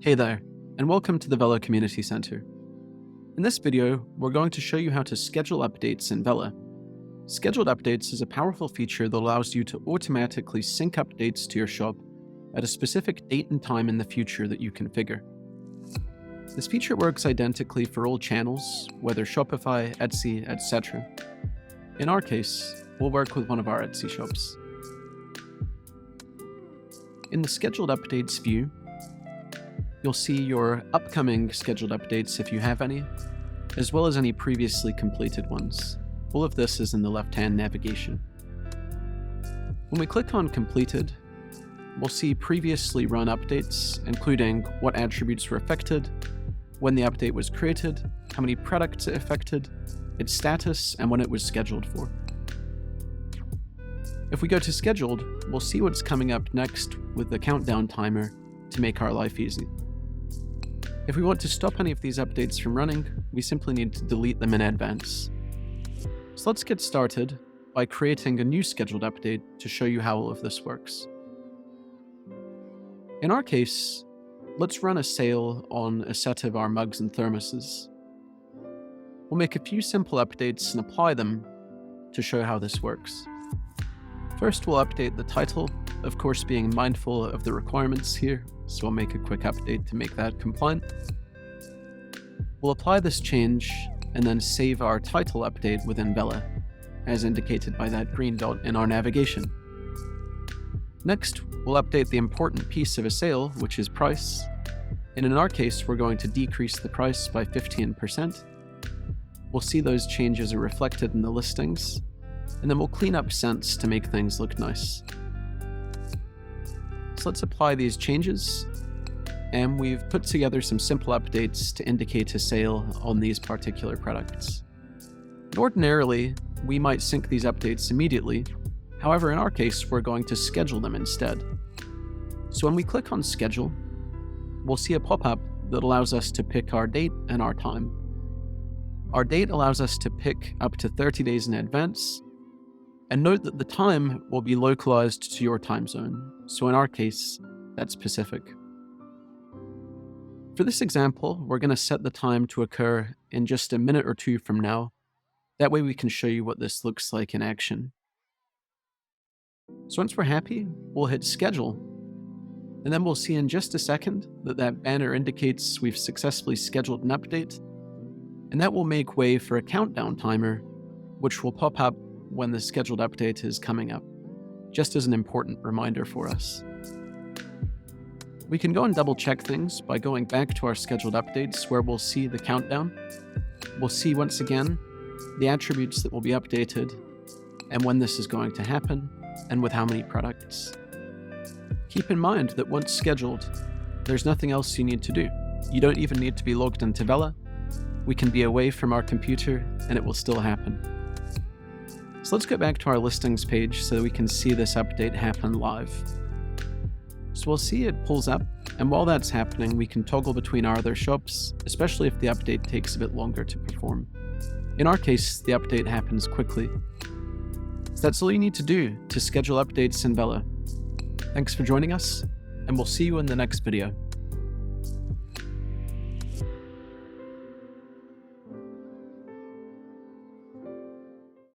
Hey there, and welcome to the Vela Community Center. In this video, we're going to show you how to schedule updates in Vela. Scheduled updates is a powerful feature that allows you to automatically sync updates to your shop at a specific date and time in the future that you configure. This feature works identically for all channels, whether Shopify, Etsy, etc. In our case, we'll work with one of our Etsy shops. In the Scheduled Updates view, you'll see your upcoming scheduled updates if you have any, as well as any previously completed ones. All of this is in the left-hand navigation. When we click on Completed, we'll see previously run updates, including what attributes were affected, when the update was created, how many products it affected, its status, and when it was scheduled for. If we go to Scheduled, we'll see what's coming up next with the countdown timer to make our life easy. If we want to stop any of these updates from running, we simply need to delete them in advance. So let's get started by creating a new scheduled update to show you how all of this works. In our case, let's run a sale on a set of our mugs and thermoses. We'll make a few simple updates and apply them to show how this works. First, we'll update the title, of course being mindful of the requirements here, so we'll make a quick update to make that compliant. We'll apply this change and then save our title update within Vela, as indicated by that green dot in our navigation. Next, we'll update the important piece of a sale, which is price. And in our case, we're going to decrease the price by 15%. We'll see those changes are reflected in the listings, and then we'll clean up cents to make things look nice. So let's apply these changes, and we've put together some simple updates to indicate a sale on these particular products. Ordinarily, we might sync these updates immediately. However, in our case, we're going to schedule them instead. So when we click on Schedule, we'll see a pop-up that allows us to pick our date and our time. Our date allows us to pick up to 30 days in advance, and note that the time will be localized to your time zone. So in our case, that's Pacific. For this example, we're going to set the time to occur in just a minute or two from now. That way we can show you what this looks like in action. So once we're happy, we'll hit Schedule, and then we'll see in just a second that that banner indicates we've successfully scheduled an update, and that will make way for a countdown timer, which will pop up when the scheduled update is coming up, just as an important reminder for us. We can go and double check things by going back to our scheduled updates where we'll see the countdown. We'll see once again the attributes that will be updated and when this is going to happen and with how many products. Keep in mind that once scheduled, there's nothing else you need to do. You don't even need to be logged into Vela. We can be away from our computer and it will still happen. So let's go back to our listings page so that we can see this update happen live. So we'll see it pulls up, and while that's happening, we can toggle between our other shops, especially if the update takes a bit longer to perform. In our case, the update happens quickly. So that's all you need to do to schedule updates in Vela. Thanks for joining us, and we'll see you in the next video.